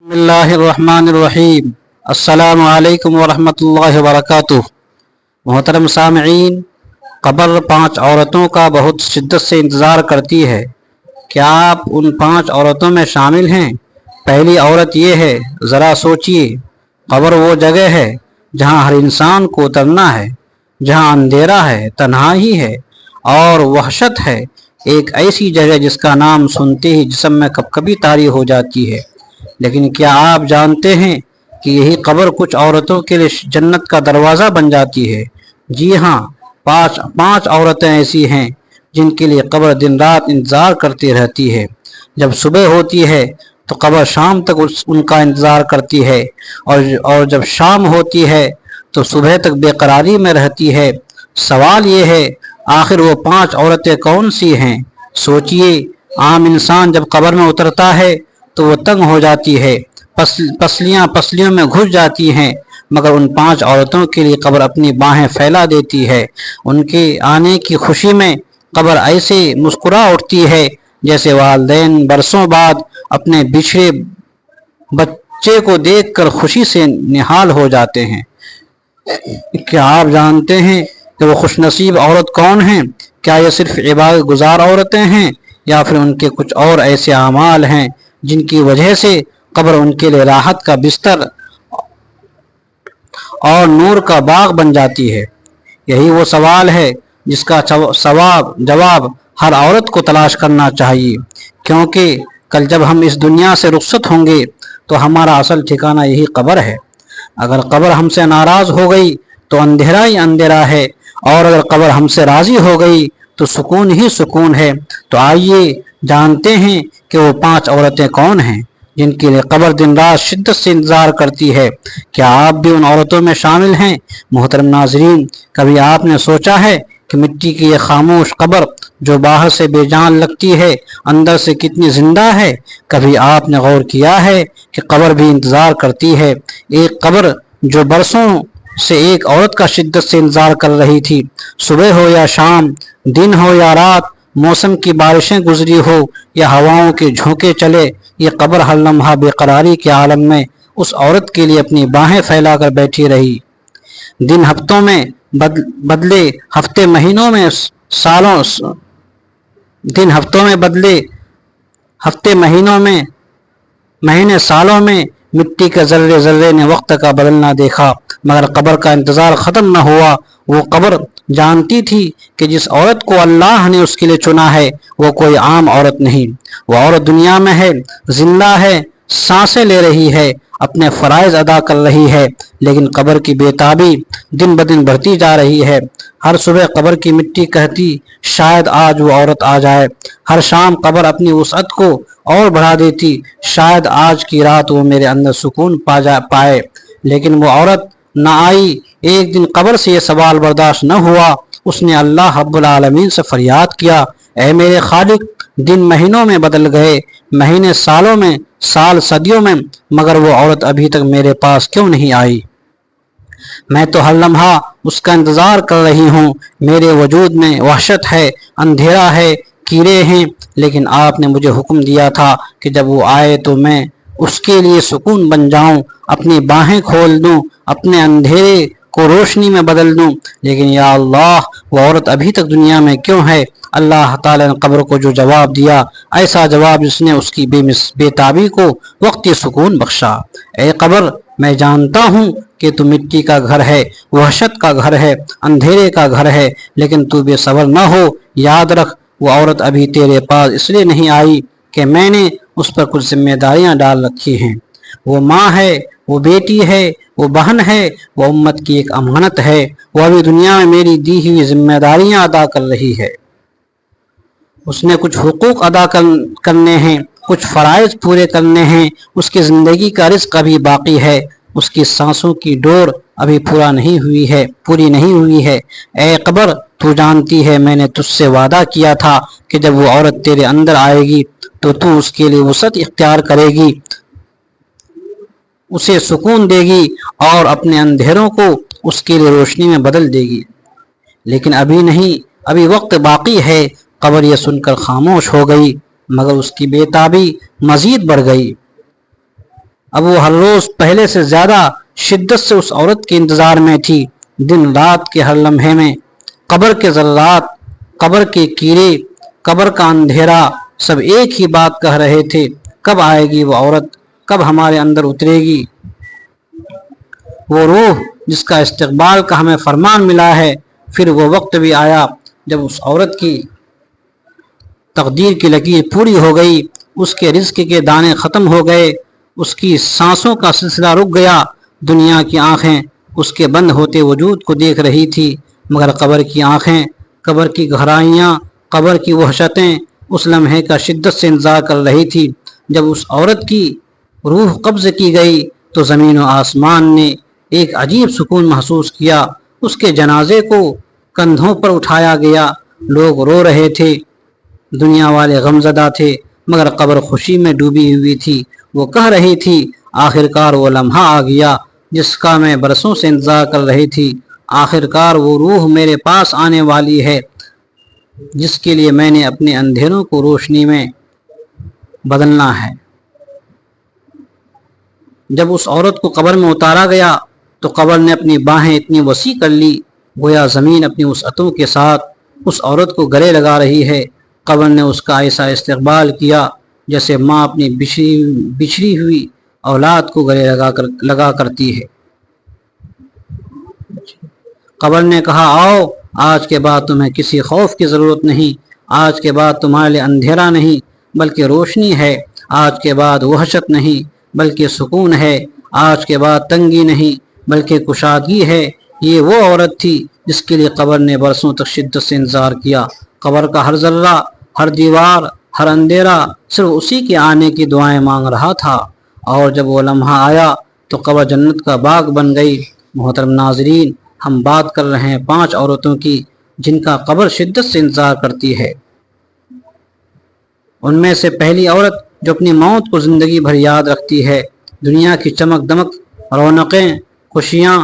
بسم اللہ الرحمن الرحیم۔ السلام علیکم ورحمۃ اللہ وبرکاتہ۔ محترم سامعین، قبر 5 عورتوں کا بہت شدت سے انتظار کرتی ہے۔ کیا آپ ان 5 عورتوں میں شامل ہیں؟ پہلی عورت یہ ہے، ذرا سوچئے، قبر وہ جگہ ہے جہاں ہر انسان کو اترنا ہے، جہاں اندھیرا ہے، تنہائی ہے اور وحشت ہے۔ ایک ایسی جگہ جس کا نام سنتے ہی جسم میں کبکبی طاری ہو جاتی ہے۔ لیکن کیا آپ جانتے ہیں کہ یہی قبر کچھ عورتوں کے لیے جنت کا دروازہ بن جاتی ہے؟ جی ہاں، 5 عورتیں ایسی ہیں جن کے لیے قبر دن رات انتظار کرتی رہتی ہے۔ جب صبح ہوتی ہے تو قبر شام تک ان کا انتظار کرتی ہے، اور جب شام ہوتی ہے تو صبح تک بے قراری میں رہتی ہے۔ سوال یہ ہے، آخر وہ 5 عورتیں کون سی ہیں؟ سوچئے، عام انسان جب قبر میں اترتا ہے تو وہ تنگ ہو جاتی ہے، پسلیوں میں گھس جاتی ہیں، مگر ان 5 عورتوں کے لیے قبر اپنی باہیں پھیلا دیتی ہے۔ ان کے آنے کی خوشی میں قبر ایسے مسکرا اٹھتی ہے جیسے والدین برسوں بعد اپنے بچھڑے بچے کو دیکھ کر خوشی سے نہال ہو جاتے ہیں۔ کیا آپ جانتے ہیں کہ وہ خوش نصیب عورت کون ہیں؟ کیا یہ صرف عبادت گزار عورتیں ہیں، یا پھر ان کے کچھ اور ایسے اعمال ہیں جن کی وجہ سے قبر ان کے لیے راحت کا بستر اور نور کا باغ بن جاتی ہے؟ یہی وہ سوال ہے جس کا جواب ہر عورت کو تلاش کرنا چاہیے، کیونکہ کل جب ہم اس دنیا سے رخصت ہوں گے تو ہمارا اصل ٹھکانہ یہی قبر ہے۔ اگر قبر ہم سے ناراض ہو گئی تو اندھیرا ہی اندھیرا ہے، اور اگر قبر ہم سے راضی ہو گئی تو سکون ہی سکون ہے۔ تو آئیے جانتے ہیں کہ وہ 5 عورتیں کون ہیں جن کے لیے قبر دن رات شدت سے انتظار کرتی ہے۔ کیا آپ بھی ان عورتوں میں شامل ہیں؟ محترم ناظرین، کبھی آپ نے سوچا ہے کہ مٹی کی یہ خاموش قبر جو باہر سے بے جان لگتی ہے، اندر سے کتنی زندہ ہے؟ کبھی آپ نے غور کیا ہے کہ قبر بھی انتظار کرتی ہے؟ ایک قبر جو برسوں سے ایک عورت کا شدت سے انتظار کر رہی تھی، صبح ہو یا شام، دن ہو یا رات، موسم کی بارشیں گزری ہو یا ہواؤں کے جھونکے چلے، یہ قبر ہر لمحہ بے قراری کے عالم میں اس عورت کے لیے اپنی باہیں پھیلا کر بیٹھی رہی۔ دن ہفتوں میں بدلے، ہفتے مہینوں میں سالوں دن ہفتوں میں بدلے، ہفتے مہینوں میں، مہینے سالوں میں، مٹی کے ذرے ذرے نے وقت کا بدلنا دیکھا، مگر قبر کا انتظار ختم نہ ہوا۔ وہ قبر جانتی تھی کہ جس عورت کو اللہ نے اس کے لیے چنا ہے وہ کوئی عام عورت نہیں۔ وہ عورت دنیا میں ہے، زندہ ہے، سانسیں لے رہی ہے، اپنے فرائض ادا کر رہی ہے، لیکن قبر کی بے تابی دن بدن بڑھتی جا رہی ہے۔ ہر صبح قبر کی مٹی کہتی، شاید آج وہ عورت آ جائے۔ ہر شام قبر اپنی وسعت کو اور بڑھا دیتی، شاید آج کی رات وہ میرے اندر سکون پائے۔ لیکن وہ عورت نہ آئی۔ ایک دن قبر سے یہ سوال برداشت نہ ہوا، اس نے اللہ رب العالمین سے فریاد کیا، اے میرے خالق، دن مہینوں میں بدل گئے، مہینے سالوں میں، سال صدیوں میں، مگر وہ عورت ابھی تک میرے پاس کیوں نہیں آئی؟ میں تو ہر لمحہ اس کا انتظار کر رہی ہوں۔ میرے وجود میں وحشت ہے، اندھیرا ہے، کیڑے ہیں، لیکن آپ نے مجھے حکم دیا تھا کہ جب وہ آئے تو میں اس کے لیے سکون بن جاؤں، اپنی باہیں کھول دوں، اپنے اندھیرے کو روشنی میں بدل دوں۔ لیکن یا اللہ، وہ عورت ابھی تک دنیا میں کیوں ہے؟ اللہ تعالیٰ نے قبر کو جو جواب دیا، ایسا جواب جس نے اس کی بے تابی کو وقتی سکون بخشا۔ اے قبر، میں جانتا ہوں کہ تو مٹی کا گھر ہے، وحشت کا گھر ہے، اندھیرے کا گھر ہے، لیکن تو بے صبر نہ ہو۔ یاد رکھ، وہ عورت ابھی تیرے پاس اس لیے نہیں آئی کہ میں نے اس پر کچھ ذمہ داریاں ڈال رکھی ہیں۔ وہ ماں ہے، وہ بیٹی ہے، وہ بہن ہے، وہ امت کی ایک امانت ہے۔ وہ ابھی دنیا میں میری دی ہوئی ذمہ داریاں ادا کر رہی ہے۔ اس نے کچھ حقوق ادا کرنے ہیں، کچھ فرائض پورے کرنے ہیں۔ اس کی زندگی کا رزق ابھی باقی ہے، اس کی سانسوں کی ڈور ابھی پوری نہیں ہوئی ہے۔ اے قبر، تو جانتی ہے میں نے تجھ سے وعدہ کیا تھا کہ جب وہ عورت تیرے اندر آئے گی تو اس کے لیے وسعت اختیار کرے گی، اسے سکون دے گی اور اپنے اندھیروں کو اس کے لیے روشنی میں بدل دے گی۔ لیکن ابھی نہیں، ابھی وقت باقی ہے۔ قبر یہ سن کر خاموش ہو گئی، مگر اس کی بے تابی مزید بڑھ گئی۔ اب وہ ہر روز پہلے سے زیادہ شدت سے اس عورت کے انتظار میں تھی۔ دن رات کے ہر لمحے میں قبر کے ذرات، قبر کے کیڑے، قبر کا اندھیرا سب ایک ہی بات کہہ رہے تھے، کب آئے گی وہ عورت، کب ہمارے اندر اترے گی وہ روح جس کا استقبال کا ہمیں فرمان ملا ہے۔ پھر وہ وقت بھی آیا جب اس عورت کی تقدیر کی لکیر پوری ہو گئی، اس کے رزق کے دانے ختم ہو گئے، اس کی سانسوں کا سلسلہ رک گیا۔ دنیا کی آنکھیں اس کے بند ہوتے وجود کو دیکھ رہی تھی، مگر قبر کی آنکھیں، قبر کی گہرائیاں، قبر کی وحشتیں اس لمحے کا شدت سے انتظار کر رہی تھی۔ جب اس عورت کی روح قبض کی گئی تو زمین و آسمان نے ایک عجیب سکون محسوس کیا۔ اس کے جنازے کو کندھوں پر اٹھایا گیا، لوگ رو رہے تھے، دنیا والے غمزدہ تھے، مگر قبر خوشی میں ڈوبی ہوئی تھی۔ وہ کہہ رہی تھی، آخرکار وہ لمحہ آ گیا جس کا میں برسوں سے انتظار کر رہی تھی، آخرکار وہ روح میرے پاس آنے والی ہے جس کے لیے میں نے اپنے اندھیروں کو روشنی میں بدلنا ہے۔ جب اس عورت کو قبر میں اتارا گیا تو قبر نے اپنی باہیں اتنی وسیع کر لی، گویا زمین اپنی وسعتوں کے ساتھ اس عورت کو گلے لگا رہی ہے۔ قبر نے اس کا ایسا استقبال کیا جیسے ماں اپنی بچھڑی ہوئی اولاد کو گلے لگا کرتی ہے۔ قبر نے کہا، آؤ، آج کے بعد تمہیں کسی خوف کی ضرورت نہیں، آج کے بعد تمہارے لیے اندھیرا نہیں بلکہ روشنی ہے، آج کے بعد وحشت نہیں بلکہ سکون ہے، آج کے بعد تنگی نہیں بلکہ کشادگی ہے۔ یہ وہ عورت تھی جس کے لیے قبر نے برسوں تک شدت سے انتظار کیا۔ قبر کا ہر ذرہ، ہر دیوار، ہر اندھیرا صرف اسی کے آنے کی دعائیں مانگ رہا تھا، اور جب وہ لمحہ آیا تو قبر جنت کا باغ بن گئی۔ محترم ناظرین، ہم بات کر رہے ہیں 5 عورتوں کی جن کا قبر شدت سے انتظار کرتی ہے۔ ان میں سے پہلی عورت جو اپنی موت کو زندگی بھر یاد رکھتی ہے۔ دنیا کی چمک دمک، رونقیں، خوشیاں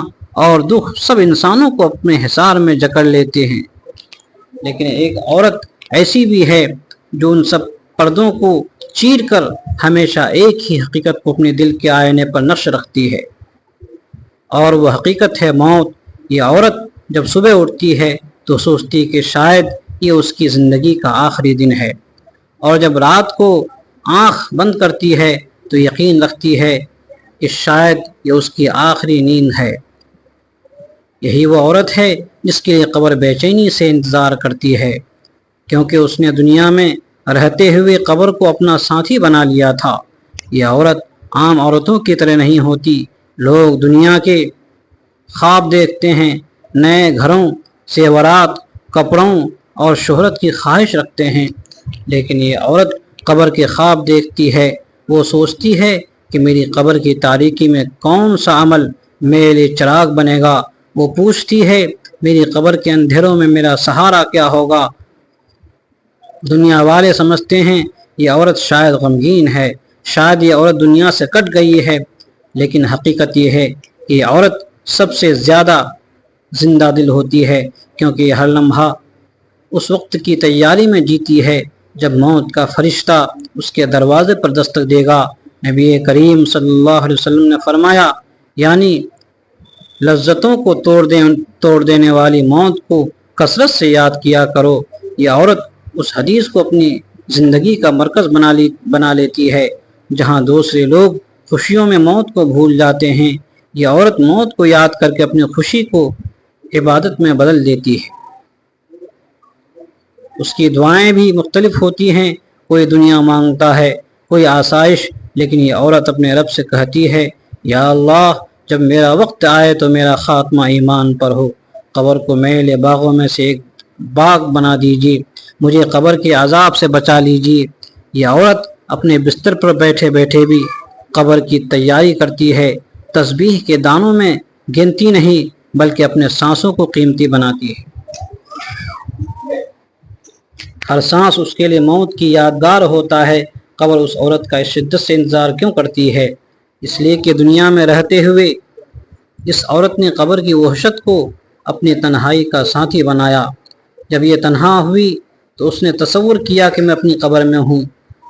اور دکھ سب انسانوں کو اپنے حصار میں جکڑ لیتے ہیں، لیکن ایک عورت ایسی بھی ہے جو ان سب پردوں کو چیر کر ہمیشہ ایک ہی حقیقت کو اپنے دل کے آئینے پر نقش رکھتی ہے، اور وہ حقیقت ہے موت۔ یہ عورت جب صبح اٹھتی ہے تو سوچتی کہ شاید یہ اس کی زندگی کا آخری دن ہے، اور جب رات کو آنکھ بند کرتی ہے تو یقین رکھتی ہے کہ شاید یہ اس کی آخری نیند ہے۔ یہی وہ عورت ہے جس کے لیے قبر بے چینی سے انتظار کرتی ہے، کیونکہ اس نے دنیا میں رہتے ہوئے قبر کو اپنا ساتھی بنا لیا تھا۔ یہ عورت عام عورتوں کی طرح نہیں ہوتی۔ لوگ دنیا کے خواب دیکھتے ہیں، نئے گھروں، زیورات، کپڑوں اور شہرت کی خواہش رکھتے ہیں، لیکن یہ عورت قبر کے خواب دیکھتی ہے۔ وہ سوچتی ہے کہ میری قبر کی تاریکی میں کون سا عمل میرے لیے چراغ بنے گا۔ وہ پوچھتی ہے، میری قبر کے اندھیروں میں میرا سہارا کیا ہوگا۔ دنیا والے سمجھتے ہیں یہ عورت شاید غمگین ہے، شاید یہ عورت دنیا سے کٹ گئی ہے، لیکن حقیقت یہ ہے کہ یہ عورت سب سے زیادہ زندہ دل ہوتی ہے، کیونکہ یہ ہر لمحہ اس وقت کی تیاری میں جیتی ہے جب موت کا فرشتہ اس کے دروازے پر دستک دے گا۔ نبی کریم صلی اللہ علیہ وسلم نے فرمایا، یعنی لذتوں کو توڑ دینے والی موت کو کثرت سے یاد کیا کرو۔ یہ عورت اس حدیث کو اپنی زندگی کا مرکز بنا لیتی ہے جہاں دوسرے لوگ خوشیوں میں موت کو بھول جاتے ہیں، یہ عورت موت کو یاد کر کے اپنی خوشی کو عبادت میں بدل دیتی ہے۔ اس کی دعائیں بھی مختلف ہوتی ہیں، کوئی دنیا مانگتا ہے، کوئی آسائش، لیکن یہ عورت اپنے رب سے کہتی ہے، یا اللہ، جب میرا وقت آئے تو میرا خاتمہ ایمان پر ہو، قبر کو میرے لیے باغوں میں سے ایک باغ بنا دیجیے، مجھے قبر کے عذاب سے بچا لیجیے۔ یہ عورت اپنے بستر پر بیٹھے بیٹھے بھی قبر کی تیاری کرتی ہے، تسبیح کے دانوں میں گنتی نہیں بلکہ اپنے سانسوں کو قیمتی بناتی ہے۔ ہر سانس اس کے لیے موت کی یادگار ہوتا ہے۔ قبر اس عورت کا اس شدت سے انتظار کیوں کرتی ہے؟ اس لیے کہ دنیا میں رہتے ہوئے اس عورت نے قبر کی وحشت کو اپنی تنہائی کا ساتھی بنایا۔ جب یہ تنہا ہوئی تو اس نے تصور کیا کہ میں اپنی قبر میں ہوں،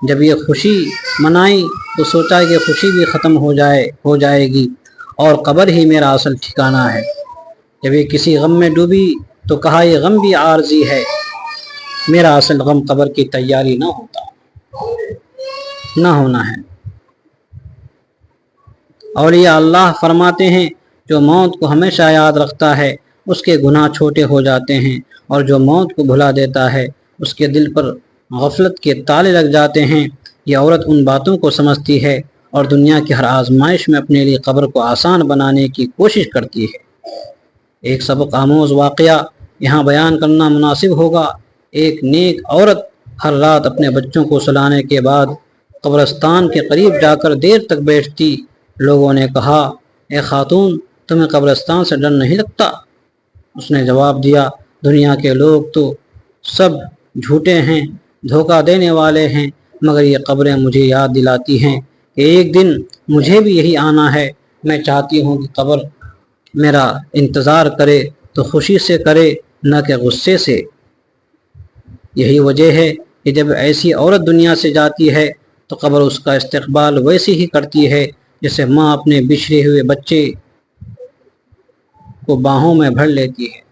جب یہ خوشی منائی تو سوچا کہ خوشی بھی ختم ہو جائے گی اور قبر ہی میرا اصل ٹھکانہ ہے۔ جب یہ کسی غم میں ڈوبی تو کہا یہ غم بھی عارضی ہے، میرا اصل غم قبر کی تیاری نہ ہونا ہے۔ اولیاء اللہ فرماتے ہیں جو موت کو ہمیشہ یاد رکھتا ہے اس کے گناہ چھوٹے ہو جاتے ہیں، اور جو موت کو بھلا دیتا ہے اس کے دل پر غفلت کے تالے لگ جاتے ہیں۔ یہ عورت ان باتوں کو سمجھتی ہے اور دنیا کی ہر آزمائش میں اپنے لیے قبر کو آسان بنانے کی کوشش کرتی ہے۔ ایک سبق آموز واقعہ یہاں بیان کرنا مناسب ہوگا۔ ایک نیک عورت ہر رات اپنے بچوں کو سلانے کے بعد قبرستان کے قریب جا کر دیر تک بیٹھتی۔ لوگوں نے کہا اے خاتون تمہیں قبرستان سے ڈر نہیں لگتا؟ اس نے جواب دیا دنیا کے لوگ تو سب جھوٹے ہیں، دھوکہ دینے والے ہیں، مگر یہ قبریں مجھے یاد دلاتی ہیں کہ ایک دن مجھے بھی یہی آنا ہے۔ میں چاہتی ہوں کہ قبر میرا انتظار کرے تو خوشی سے کرے نہ کہ غصے سے۔ یہی وجہ ہے کہ جب ایسی عورت دنیا سے جاتی ہے تو قبر اس کا استقبال ویسے ہی کرتی ہے جیسے ماں اپنے بچھڑے ہوئے بچے کو باہوں میں بھر لیتی ہے۔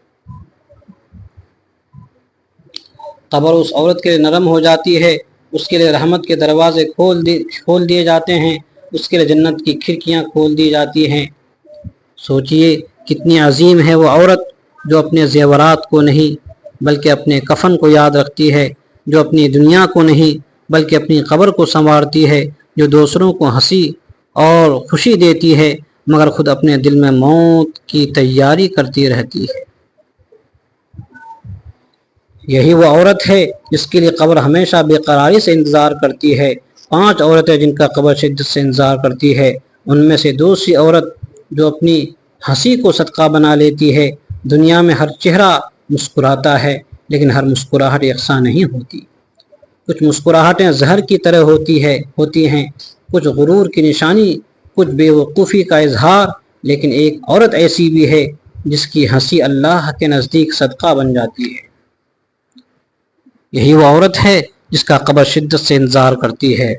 قبر اس عورت کے لیے نرم ہو جاتی ہے، اس کے لیے رحمت کے دروازے کھول دیے جاتے ہیں، اس کے لیے جنت کی کھڑکیاں کھول دی جاتی ہیں۔ سوچئے کتنی عظیم ہے وہ عورت جو اپنے زیورات کو نہیں بلکہ اپنے کفن کو یاد رکھتی ہے، جو اپنی دنیا کو نہیں بلکہ اپنی قبر کو سنوارتی ہے، جو دوسروں کو ہنسی اور خوشی دیتی ہے مگر خود اپنے دل میں موت کی تیاری کرتی رہتی ہے۔ یہی وہ عورت ہے جس کے لیے قبر ہمیشہ بے قراری سے انتظار کرتی ہے۔ 5 عورتیں جن کا قبر شدت سے انتظار کرتی ہے، ان میں سے دوسری عورت جو اپنی ہنسی کو صدقہ بنا لیتی ہے۔ دنیا میں ہر چہرہ مسکراتا ہے لیکن ہر مسکراہٹ یکساں نہیں ہوتی۔ کچھ مسکراہٹیں زہر کی طرح ہوتی ہیں، کچھ غرور کی نشانی، کچھ بے وقوفی کا اظہار، لیکن ایک عورت ایسی بھی ہے جس کی ہنسی اللہ کے نزدیک صدقہ بن جاتی ہے۔ یہی وہ عورت ہے جس کا قبر شدت سے انتظار کرتی ہے،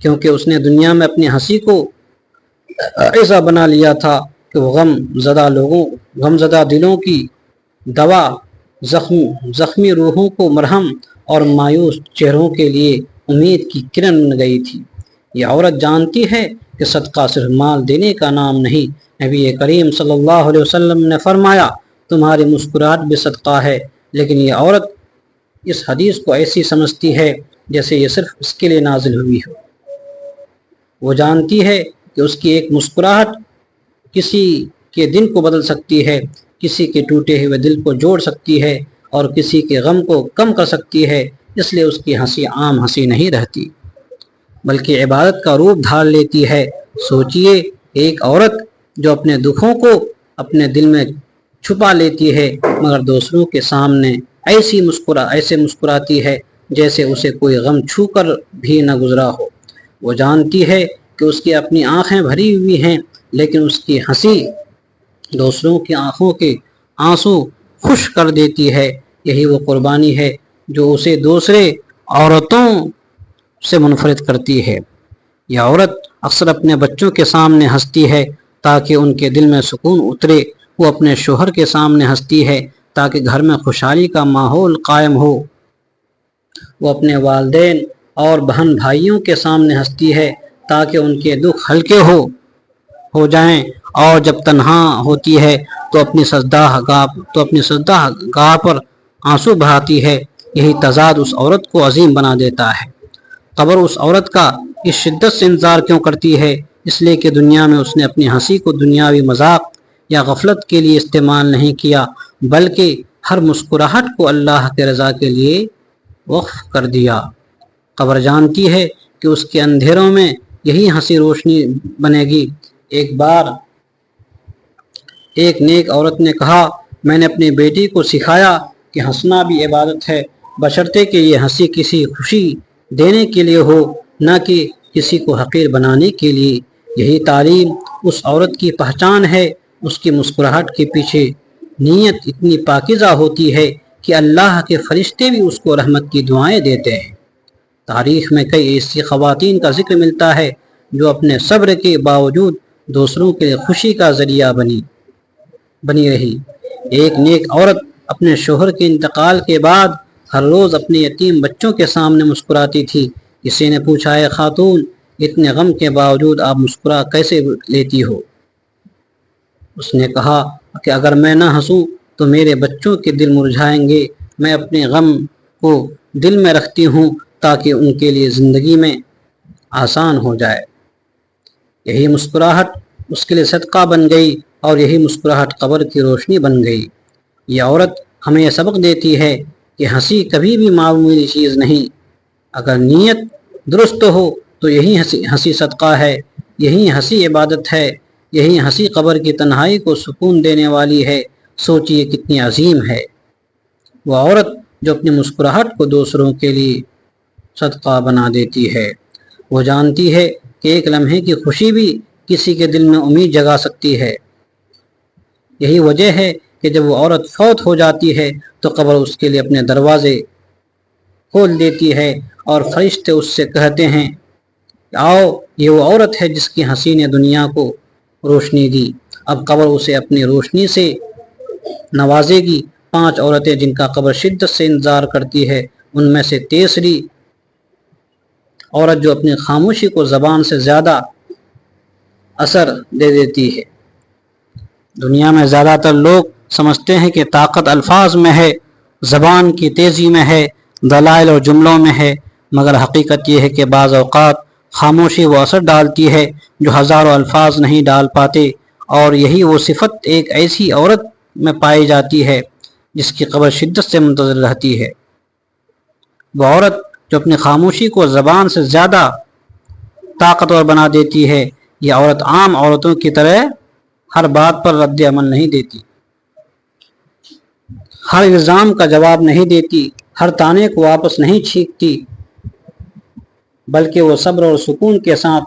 کیونکہ اس نے دنیا میں اپنی ہنسی کو ایسا بنا لیا تھا کہ وہ غم زدہ دلوں کی دوا، زخمی روحوں کو مرہم اور مایوس چہروں کے لیے امید کی کرن بن گئی تھی۔ یہ عورت جانتی ہے کہ صدقہ صرف مال دینے کا نام نہیں۔ نبی کریم صلی اللہ علیہ وسلم نے فرمایا تمہاری مسکراہٹ بھی صدقہ ہے، لیکن یہ عورت اس حدیث کو ایسی سمجھتی ہے جیسے یہ صرف اس کے لیے نازل ہوئی ہو۔ وہ جانتی ہے کہ اس کی ایک مسکراہٹ کسی کے دن کو بدل سکتی ہے، کسی کے ٹوٹے ہوئے دل کو جوڑ سکتی ہے اور کسی کے غم کو کم کر سکتی ہے۔ اس لیے اس کی ہنسی عام ہنسی نہیں رہتی بلکہ عبادت کا روپ دھار لیتی ہے۔ سوچئے ایک عورت جو اپنے دکھوں کو اپنے دل میں چھپا لیتی ہے مگر دوسروں کے سامنے ایسے مسکراتی ہے جیسے اسے کوئی غم چھو کر بھی نہ گزرا ہو۔ وہ جانتی ہے کہ اس کی اپنی آنکھیں بھری ہوئی ہیں لیکن اس کی ہنسی دوسروں کی آنکھوں کے آنسو خوش کر دیتی ہے۔ یہی وہ قربانی ہے جو اسے دوسرے عورتوں سے منفرد کرتی ہے۔ یہ عورت اکثر اپنے بچوں کے سامنے ہنستی ہے تاکہ ان کے دل میں سکون اترے۔ وہ اپنے شوہر کے سامنے ہنستی ہے تاکہ گھر میں خوشحالی کا ماحول قائم ہو۔ وہ اپنے والدین اور بہن بھائیوں کے سامنے ہنستی ہے تاکہ ان کے دکھ ہلکے ہو جائیں، اور جب تنہا ہوتی ہے تو اپنی سجدہ گاہ پر آنسو بہاتی ہے۔ یہی تضاد اس عورت کو عظیم بنا دیتا ہے۔ قبر اس عورت کا اس شدت سے انتظار کیوں کرتی ہے؟ اس لیے کہ دنیا میں اس نے اپنی ہنسی کو دنیاوی مذاق یا غفلت کے لیے استعمال نہیں کیا بلکہ ہر مسکراہٹ کو اللہ کے رضا کے لیے وقف کر دیا۔ قبر جانتی ہے کہ اس کے اندھیروں میں یہی ہنسی روشنی بنے گی۔ ایک بار ایک نیک عورت نے کہا میں نے اپنی بیٹی کو سکھایا کہ ہنسنا بھی عبادت ہے، بشرطے کہ یہ ہنسی کسی خوشی دینے کے لیے ہو نہ کہ کسی کو حقیر بنانے کے لیے۔ یہی تعلیم اس عورت کی پہچان ہے۔ اس کی مسکراہٹ کے پیچھے نیت اتنی پاکیزہ ہوتی ہے کہ اللہ کے فرشتے بھی اس کو رحمت کی دعائیں دیتے ہیں۔ تاریخ میں کئی ایسی خواتین کا ذکر ملتا ہے جو اپنے صبر کے باوجود دوسروں کے لیے خوشی کا ذریعہ بنی رہی۔ ایک نیک عورت اپنے شوہر کے انتقال کے بعد ہر روز اپنے یتیم بچوں کے سامنے مسکراتی تھی۔ کسی نے پوچھا، اے خاتون، اتنے غم کے باوجود آپ مسکرا کیسے لیتی ہو؟ اس نے کہا کہ اگر میں نہ ہنسوں تو میرے بچوں کے دل مرجھائیں گے۔ میں اپنے غم کو دل میں رکھتی ہوں تاکہ ان کے لیے زندگی میں آسان ہو جائے۔ یہی مسکراہٹ اس کے لیے صدقہ بن گئی اور یہی مسکراہٹ قبر کی روشنی بن گئی۔ یہ عورت ہمیں یہ سبق دیتی ہے کہ ہنسی کبھی بھی معمولی چیز نہیں۔ اگر نیت درست ہو تو یہی ہنسی صدقہ ہے، یہی ہنسی عبادت ہے، یہی ہنسی قبر کی تنہائی کو سکون دینے والی ہے۔ سوچئے کتنی عظیم ہے وہ عورت جو اپنی مسکراہٹ کو دوسروں کے لیے صدقہ بنا دیتی ہے۔ وہ جانتی ہے کہ ایک لمحے کی خوشی بھی کسی کے دل میں امید جگا سکتی ہے۔ یہی وجہ ہے کہ جب وہ عورت فوت ہو جاتی ہے تو قبر اس کے لیے اپنے دروازے کھول دیتی ہے اور فرشتے اس سے کہتے ہیں، آؤ، یہ وہ عورت ہے جس کی ہنسی نے دنیا کو روشنی دی۔ اب قبر اسے اپنی روشنی سے نوازے گی۔ 5 عورتیں جن کا قبر شدت سے انتظار کرتی ہے، ان میں سے تیسری عورت جو اپنی خاموشی کو زبان سے زیادہ اثر دے دیتی ہے۔ دنیا میں زیادہ تر لوگ سمجھتے ہیں کہ طاقت الفاظ میں ہے، زبان کی تیزی میں ہے، دلائل اور جملوں میں ہے، مگر حقیقت یہ ہے کہ بعض اوقات خاموشی وہ اثر ڈالتی ہے جو ہزاروں الفاظ نہیں ڈال پاتے، اور یہی وہ صفت ایک ایسی عورت میں پائی جاتی ہے جس کی قبر شدت سے منتظر رہتی ہے۔ وہ عورت جو اپنی خاموشی کو زبان سے زیادہ طاقتور بنا دیتی ہے، یہ عورت عام عورتوں کی طرح ہر بات پر رد عمل نہیں دیتی، ہر الزام کا جواب نہیں دیتی، ہر طعنے کو واپس نہیں چھینکتی، بلکہ وہ صبر اور سکون کے ساتھ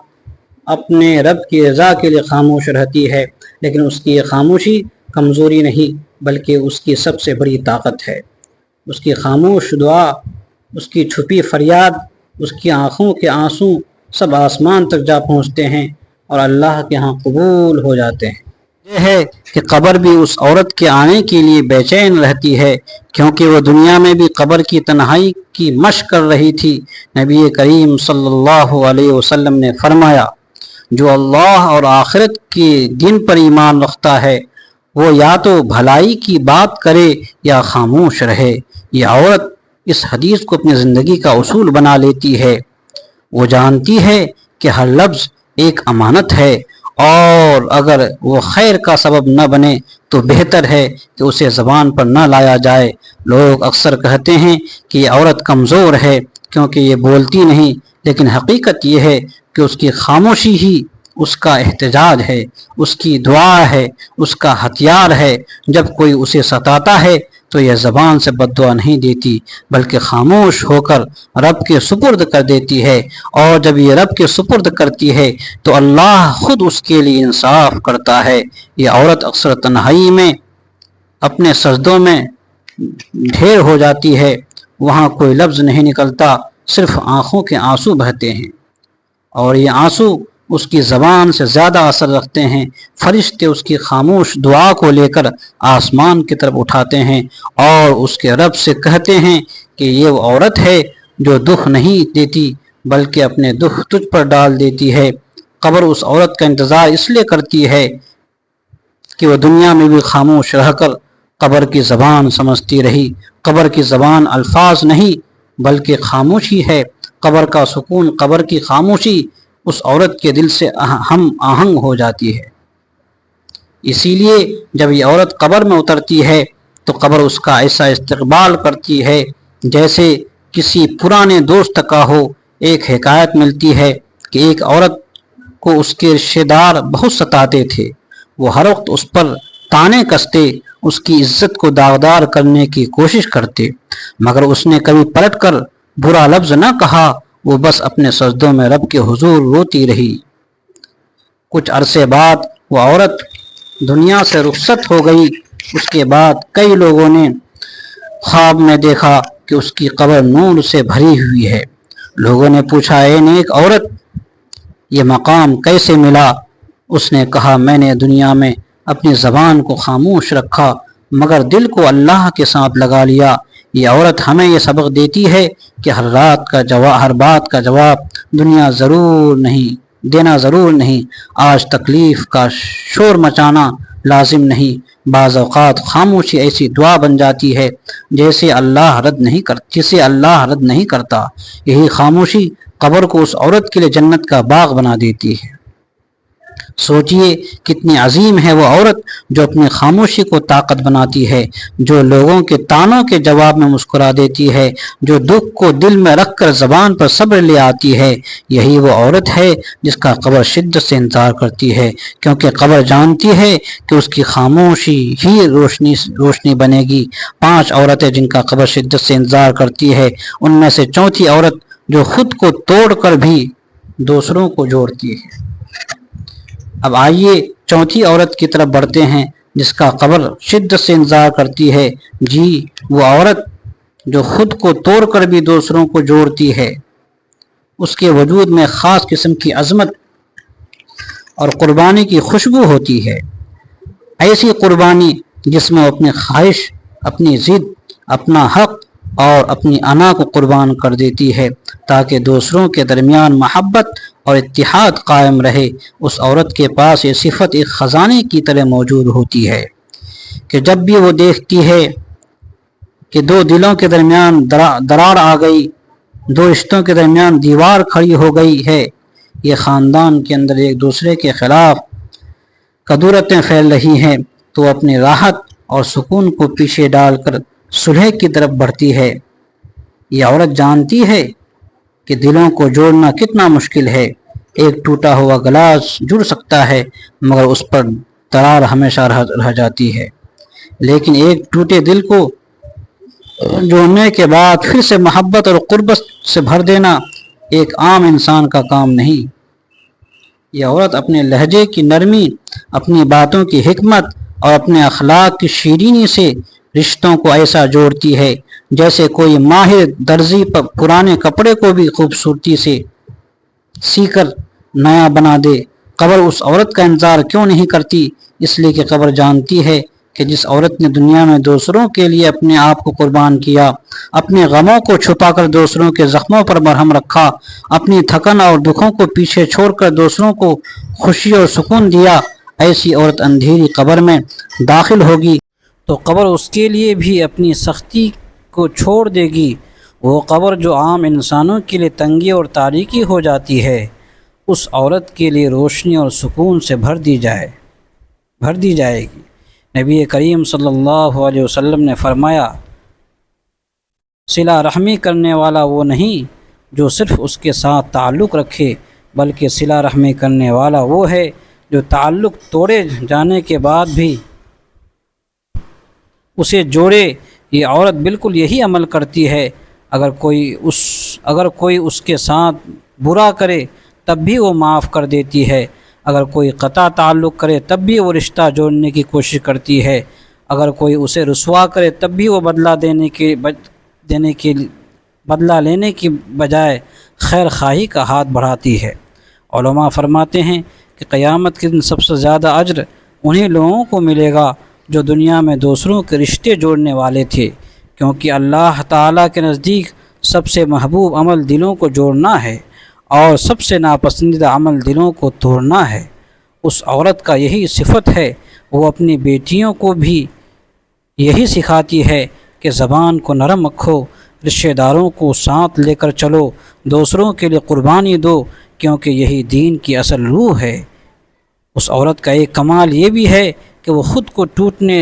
اپنے رب کی رضا کے لیے خاموش رہتی ہے۔ لیکن اس کی یہ خاموشی کمزوری نہیں بلکہ اس کی سب سے بڑی طاقت ہے۔ اس کی خاموش دعا، اس کی چھپی فریاد، اس کی آنکھوں کے آنسو سب آسمان تک جا پہنچتے ہیں اور اللہ کے ہاں قبول ہو جاتے ہیں۔ یہ ہے کہ قبر بھی اس عورت کے آنے کے لیے بے چین رہتی ہے، کیونکہ وہ دنیا میں بھی قبر کی تنہائی کی مشق کر رہی تھی۔ نبی کریم صلی اللہ علیہ وسلم نے فرمایا، جو اللہ اور آخرت کے دن پر ایمان رکھتا ہے وہ یا تو بھلائی کی بات کرے یا خاموش رہے۔ یہ عورت اس حدیث کو اپنی زندگی کا اصول بنا لیتی ہے۔ وہ جانتی ہے کہ ہر لفظ ایک امانت ہے، اور اگر وہ خیر کا سبب نہ بنے تو بہتر ہے کہ اسے زبان پر نہ لایا جائے۔ لوگ اکثر کہتے ہیں کہ یہ عورت کمزور ہے کیونکہ یہ بولتی نہیں، لیکن حقیقت یہ ہے کہ اس کی خاموشی ہی اس کا احتجاج ہے، اس کی دعا ہے، اس کا ہتھیار ہے۔ جب کوئی اسے ستاتا ہے تو یہ زبان سے بد دعا نہیں دیتی بلکہ خاموش ہو کر رب کے سپرد کر دیتی ہے، اور جب یہ رب کے سپرد کرتی ہے تو اللہ خود اس کے لیے انصاف کرتا ہے۔ یہ عورت اکثر تنہائی میں اپنے سجدوں میں ڈھیر ہو جاتی ہے، وہاں کوئی لفظ نہیں نکلتا، صرف آنکھوں کے آنسو بہتے ہیں، اور یہ آنسو اس کی زبان سے زیادہ اثر رکھتے ہیں۔ فرشتے اس کی خاموش دعا کو لے کر آسمان کی طرف اٹھاتے ہیں اور اس کے رب سے کہتے ہیں کہ یہ وہ عورت ہے جو دکھ نہیں دیتی بلکہ اپنے دکھ تجھ پر ڈال دیتی ہے۔ قبر اس عورت کا انتظار اس لیے کرتی ہے کہ وہ دنیا میں بھی خاموش رہ کر قبر کی زبان سمجھتی رہی۔ قبر کی زبان الفاظ نہیں بلکہ خاموشی ہے۔ قبر کا سکون، قبر کی خاموشی اس عورت کے دل سے ہم آہنگ ہو جاتی ہے۔ اسی لیے جب یہ عورت قبر میں اترتی ہے تو قبر اس کا ایسا استقبال کرتی ہے جیسے کسی پرانے دوست کا ہو۔ ایک حکایت ملتی ہے کہ ایک عورت کو اس کے رشتہ دار بہت ستاتے تھے، وہ ہر وقت اس پر طعنے کستے، اس کی عزت کو داغدار کرنے کی کوشش کرتے، مگر اس نے کبھی پلٹ کر برا لفظ نہ کہا، وہ بس اپنے سجدوں میں رب کے حضور روتی رہی۔ کچھ عرصے بعد وہ عورت دنیا سے رخصت ہو گئی۔ اس کے بعد کئی لوگوں نے خواب میں دیکھا کہ اس کی قبر نور سے بھری ہوئی ہے۔ لوگوں نے پوچھا اے نیک عورت یہ مقام کیسے ملا؟ اس نے کہا میں نے دنیا میں اپنی زبان کو خاموش رکھا مگر دل کو اللہ کے ساتھ لگا لیا۔ یہ عورت ہمیں یہ سبق دیتی ہے کہ ہر بات کا جواب دینا ضرور نہیں۔ آج تکلیف کا شور مچانا لازم نہیں، بعض اوقات خاموشی ایسی دعا بن جاتی ہے جسے اللہ رد نہیں کرتا۔ یہی خاموشی قبر کو اس عورت کے لیے جنت کا باغ بنا دیتی ہے۔ سوچئے کتنی عظیم ہے وہ عورت جو اپنی خاموشی کو طاقت بناتی ہے، جو لوگوں کے طعنوں کے جواب میں مسکرا دیتی ہے، جو دکھ کو دل میں رکھ کر زبان پر صبر لے آتی ہے۔ یہی وہ عورت ہے جس کا قبر شدت سے انتظار کرتی ہے، کیونکہ قبر جانتی ہے کہ اس کی خاموشی ہی روشنی بنے گی۔ 5 عورتیں جن کا قبر شدت سے انتظار کرتی ہے، ان میں سے چوتھی عورت جو خود کو توڑ کر بھی دوسروں کو جوڑتی ہے۔ اب آئیے چوتھی عورت کی طرف بڑھتے ہیں جس کا قبر شدت سے انتظار کرتی ہے۔ جی وہ عورت جو خود کو توڑ کر بھی دوسروں کو جوڑتی ہے، اس کے وجود میں خاص قسم کی عظمت اور قربانی کی خوشبو ہوتی ہے۔ ایسی قربانی جس میں وہ اپنی خواہش، اپنی ضد، اپنا حق اور اپنی انا کو قربان کر دیتی ہے تاکہ دوسروں کے درمیان محبت اور اتحاد قائم رہے۔ اس عورت کے پاس یہ صفت ایک خزانے کی طرح موجود ہوتی ہے کہ جب بھی وہ دیکھتی ہے کہ 2 دلوں کے درمیان دراڑ آ گئی، 2 رشتوں کے درمیان دیوار کھڑی ہو گئی ہے، یہ خاندان کے اندر ایک دوسرے کے خلاف کدورتیں پھیل رہی ہیں، تو اپنی راحت اور سکون کو پیچھے ڈال کر صلح کی طرف بڑھتی ہے۔ یہ عورت جانتی ہے کہ دلوں کو جوڑنا کتنا مشکل ہے۔ ایک ٹوٹا ہوا گلاس جڑ سکتا ہے مگر اس پر دراڑ ہمیشہ رہ جاتی ہے، لیکن ایک ٹوٹے دل کو جوڑنے کے بعد پھر سے محبت اور قربت سے بھر دینا ایک عام انسان کا کام نہیں۔ یہ عورت اپنے لہجے کی نرمی، اپنی باتوں کی حکمت اور اپنے اخلاق کی شیرینی سے رشتوں کو ایسا جوڑتی ہے جیسے کوئی ماہر درزی پرانے کپڑے کو بھی خوبصورتی سے سی کر نیا بنا دے۔ قبر اس عورت کا انتظار کیوں نہیں کرتی؟ اس لیے کہ قبر جانتی ہے کہ جس عورت نے دنیا میں دوسروں کے لیے اپنے آپ کو قربان کیا، اپنے غموں کو چھپا کر دوسروں کے زخموں پر مرہم رکھا، اپنی تھکن اور دکھوں کو پیچھے چھوڑ کر دوسروں کو خوشی اور سکون دیا، ایسی عورت اندھیری قبر میں داخل ہوگی تو قبر اس کے لیے بھی اپنی سختی کو چھوڑ دے گی۔ وہ قبر جو عام انسانوں کے لیے تنگی اور تاریکی ہو جاتی ہے، اس عورت کے لیے روشنی اور سکون سے بھر دی جائے گی۔ نبی کریم صلی اللہ علیہ وسلم نے فرمایا، صلہ رحمی کرنے والا وہ نہیں جو صرف اس کے ساتھ تعلق رکھے، بلکہ صلہ رحمی کرنے والا وہ ہے جو تعلق توڑے جانے کے بعد بھی اسے جوڑے۔ یہ عورت بالکل یہی عمل کرتی ہے۔ اگر کوئی اس کے ساتھ برا کرے تب بھی وہ معاف کر دیتی ہے، اگر کوئی قطع تعلق کرے تب بھی وہ رشتہ جوڑنے کی کوشش کرتی ہے، اگر کوئی اسے رسوا کرے تب بھی وہ بدلہ لینے کی بجائے خیر خواہی کا ہاتھ بڑھاتی ہے۔ علماء فرماتے ہیں کہ قیامت کے دن سب سے زیادہ اجر انہی لوگوں کو ملے گا جو دنیا میں دوسروں کے رشتے جوڑنے والے تھے، کیونکہ اللہ تعالیٰ کے نزدیک سب سے محبوب عمل دلوں کو جوڑنا ہے اور سب سے ناپسندیدہ عمل دلوں کو توڑنا ہے۔ اس عورت کا یہی صفت ہے، وہ اپنی بیٹیوں کو بھی یہی سکھاتی ہے کہ زبان کو نرم رکھو، رشتہ داروں کو ساتھ لے کر چلو، دوسروں کے لیے قربانی دو، کیونکہ یہی دین کی اصل روح ہے۔ اس عورت کا ایک کمال یہ بھی ہے کہ وہ خود کو ٹوٹنے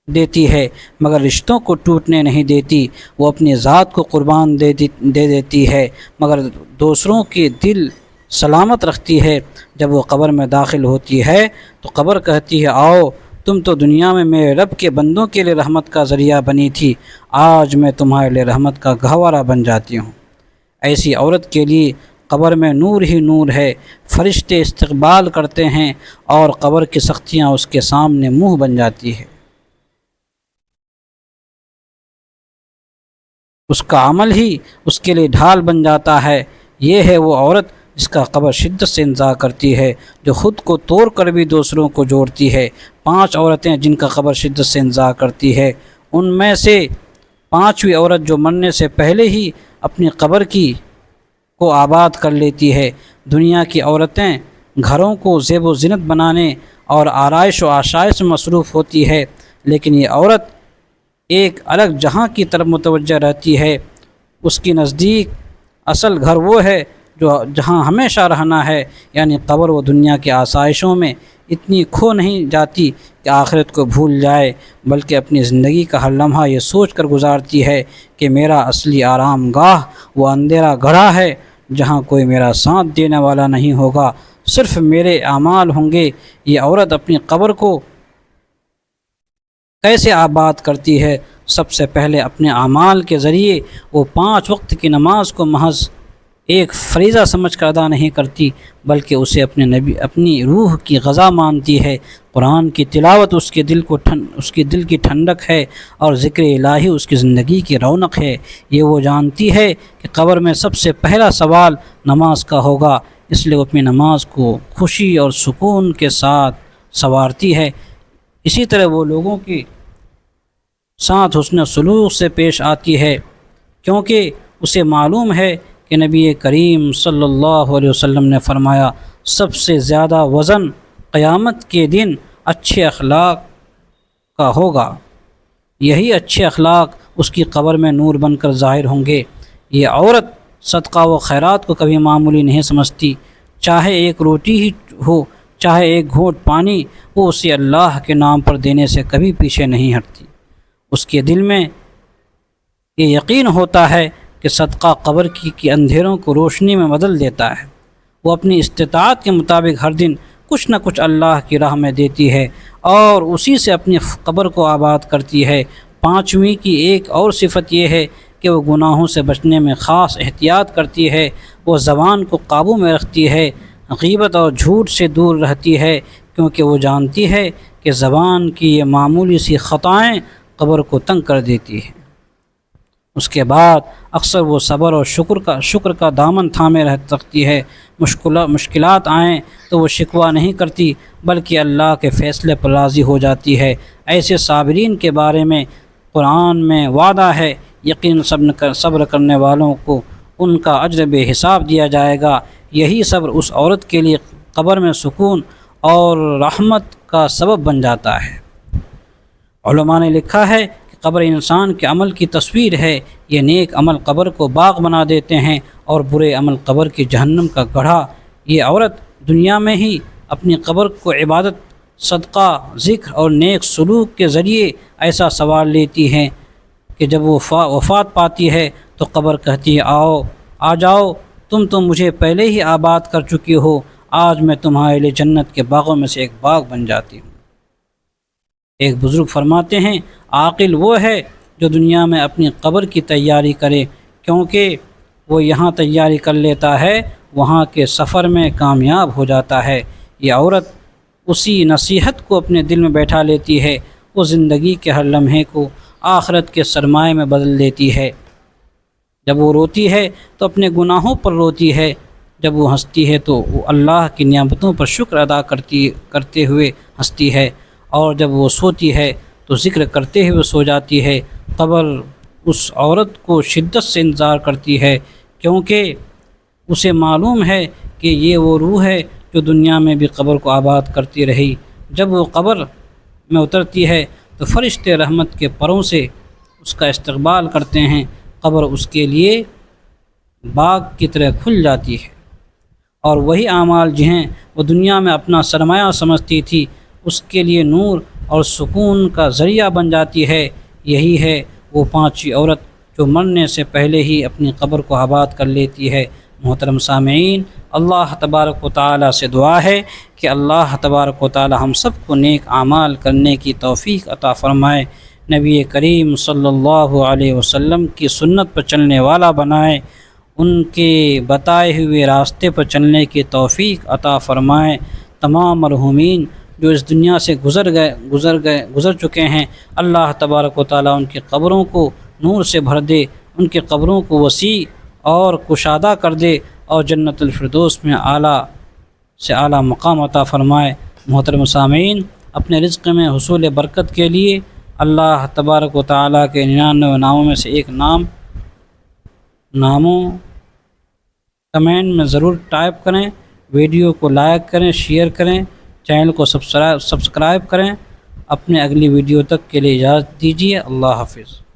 دیتی ہے مگر رشتوں کو ٹوٹنے نہیں دیتی۔ وہ اپنی ذات کو قربان دے دیتی ہے مگر دوسروں کے دل سلامت رکھتی ہے۔ جب وہ قبر میں داخل ہوتی ہے تو قبر کہتی ہے، آؤ تم تو دنیا میں میرے رب کے بندوں کے لیے رحمت کا ذریعہ بنی تھی، آج میں تمہارے لیے رحمت کا گہوارہ بن جاتی ہوں۔ ایسی عورت کے لیے قبر میں نور ہی نور ہے، فرشتے استقبال کرتے ہیں اور قبر کی سختیاں اس کے سامنے منہ بن جاتی ہے۔ اس کا عمل ہی اس کے لیے ڈھال بن جاتا ہے۔ یہ ہے وہ عورت جس کا قبر شدت سے انتظار کرتی ہے، جو خود کو توڑ کر بھی دوسروں کو جوڑتی ہے۔ 5 عورتیں جن کا قبر شدت سے انتظار کرتی ہے، ان میں سے 5ویں عورت جو مرنے سے پہلے ہی اپنی قبر کو آباد کر لیتی ہے۔ دنیا کی عورتیں گھروں کو زیب و زینت بنانے اور آرائش و آشائش میں مصروف ہوتی ہے، لیکن یہ عورت ایک الگ جہاں کی طرف متوجہ رہتی ہے۔ اس کی نزدیک اصل گھر وہ ہے جہاں ہمیشہ رہنا ہے، یعنی قبر و دنیا کے آسائشوں میں اتنی کھو نہیں جاتی کہ آخرت کو بھول جائے، بلکہ اپنی زندگی کا ہر لمحہ یہ سوچ کر گزارتی ہے کہ میرا اصلی آرام گاہ وہ اندھیرا گڑھا ہے جہاں کوئی میرا ساتھ دینے والا نہیں ہوگا، صرف میرے اعمال ہوں گے۔ یہ عورت اپنی قبر کو کیسے آباد کرتی ہے؟ سب سے پہلے اپنے اعمال کے ذریعے وہ 5 وقت کی نماز کو محض ایک فریضہ سمجھ کر ادا نہیں کرتی، بلکہ اسے اپنی روح کی غذا مانتی ہے۔ قرآن کی تلاوت اس کے دل کی ٹھنڈک ہے، اور ذکر الہی اس کی زندگی کی رونق ہے۔ یہ وہ جانتی ہے کہ قبر میں سب سے پہلا سوال نماز کا ہوگا، اس لیے وہ اپنی نماز کو خوشی اور سکون کے ساتھ سنوارتی ہے۔ اسی طرح وہ لوگوں کے ساتھ حسن سلوک سے پیش آتی ہے، کیونکہ اسے معلوم ہے کہ نبی کریم صلی اللہ علیہ وسلم نے فرمایا، سب سے زیادہ وزن قیامت کے دن اچھے اخلاق کا ہوگا۔ یہی اچھے اخلاق اس کی قبر میں نور بن کر ظاہر ہوں گے۔ یہ عورت صدقہ و خیرات کو کبھی معمولی نہیں سمجھتی، چاہے ایک روٹی ہی ہو، چاہے ایک گھونٹ پانی، وہ اسے اللہ کے نام پر دینے سے کبھی پیچھے نہیں ہٹتی۔ اس کے دل میں یہ یقین ہوتا ہے کہ صدقہ قبر کی اندھیروں کو روشنی میں بدل دیتا ہے۔ وہ اپنی استطاعت کے مطابق ہر دن کچھ نہ کچھ اللہ کی راہ میں دیتی ہے اور اسی سے اپنی قبر کو آباد کرتی ہے۔ 5ویں کی ایک اور صفت یہ ہے کہ وہ گناہوں سے بچنے میں خاص احتیاط کرتی ہے۔ وہ زبان کو قابو میں رکھتی ہے، غیبت اور جھوٹ سے دور رہتی ہے، کیونکہ وہ جانتی ہے کہ زبان کی یہ معمولی سی خطائیں قبر کو تنگ کر دیتی ہیں۔ اس کے بعد اکثر وہ صبر اور شکر کا دامن تھامے رکھتی ہے۔ مشکلات آئیں تو وہ شکوہ نہیں کرتی، بلکہ اللہ کے فیصلے پر راضی ہو جاتی ہے۔ ایسے صابرین کے بارے میں قرآن میں وعدہ ہے، یقین صبر کرنے والوں کو ان کا اجر بے حساب دیا جائے گا۔ یہی صبر اس عورت کے لیے قبر میں سکون اور رحمت کا سبب بن جاتا ہے۔ علماء نے لکھا ہے کہ قبر انسان کے عمل کی تصویر ہے۔ یہ نیک عمل قبر کو باغ بنا دیتے ہیں اور برے عمل قبر کی جہنم کا گڑھا۔ یہ عورت دنیا میں ہی اپنی قبر کو عبادت، صدقہ، ذکر اور نیک سلوک کے ذریعے ایسا سنوار لیتی ہے کہ جب وہ وفات پاتی ہے تو قبر کہتی ہے، آ جاؤ، تم تو مجھے پہلے ہی آباد کر چکی ہو، آج میں تمہارے لیے جنت کے باغوں میں سے ایک باغ بن جاتی ہوں۔ ایک بزرگ فرماتے ہیں، عاقل وہ ہے جو دنیا میں اپنی قبر کی تیاری کرے، کیونکہ وہ یہاں تیاری کر لیتا ہے، وہاں کے سفر میں کامیاب ہو جاتا ہے۔ یہ عورت اسی نصیحت کو اپنے دل میں بیٹھا لیتی ہے، وہ زندگی کے ہر لمحے کو آخرت کے سرمائے میں بدل دیتی ہے۔ جب وہ روتی ہے تو اپنے گناہوں پر روتی ہے، جب وہ ہنستی ہے تو وہ اللہ کی نعمتوں پر شکر ادا کرتے ہوئے ہنستی ہے، اور جب وہ سوتی ہے تو ذکر کرتے ہوئے سو جاتی ہے۔ قبر اس عورت کو شدت سے انتظار کرتی ہے، کیونکہ اسے معلوم ہے کہ یہ وہ روح ہے جو دنیا میں بھی قبر کو آباد کرتی رہی۔ جب وہ قبر میں اترتی ہے تو فرشتے رحمت کے پروں سے اس کا استقبال کرتے ہیں، قبر اس کے لیے باغ کی طرح کھل جاتی ہے، اور وہی اعمال جنہیں وہ دنیا میں اپنا سرمایہ سمجھتی تھی اس کے لیے نور اور سکون کا ذریعہ بن جاتی ہے۔ یہی ہے وہ 5ویں عورت جو مرنے سے پہلے ہی اپنی قبر کو آباد کر لیتی ہے۔ محترم سامعین، اللہ تبارک و تعالیٰ سے دعا ہے کہ اللہ تبارک و تعالیٰ ہم سب کو نیک اعمال کرنے کی توفیق عطا فرمائے، نبی کریم صلی اللہ علیہ وسلم کی سنت پر چلنے والا بنائے، ان کے بتائے ہوئے راستے پر چلنے کی توفیق عطا فرمائے۔ تمام مرحومین جو اس دنیا سے گزر چکے ہیں، اللہ تبارک و تعالیٰ ان کی قبروں کو نور سے بھر دے، ان کی قبروں کو وسیع اور کشادہ کر دے اور جنت الفردوس میں اعلیٰ سے اعلیٰ مقام عطا فرمائے۔ محترم سامعین، اپنے رزق میں حصول برکت کے لیے اللہ تبارک و تعالیٰ کے 99 ناموں میں سے ایک ناموں کمنٹ میں ضرور ٹائپ کریں، ویڈیو کو لائک کریں، شیئر کریں، چینل کو سبسکرائب کریں۔ اپنے اگلی ویڈیو تک کے لیے اجازت دیجیے۔ اللہ حافظ۔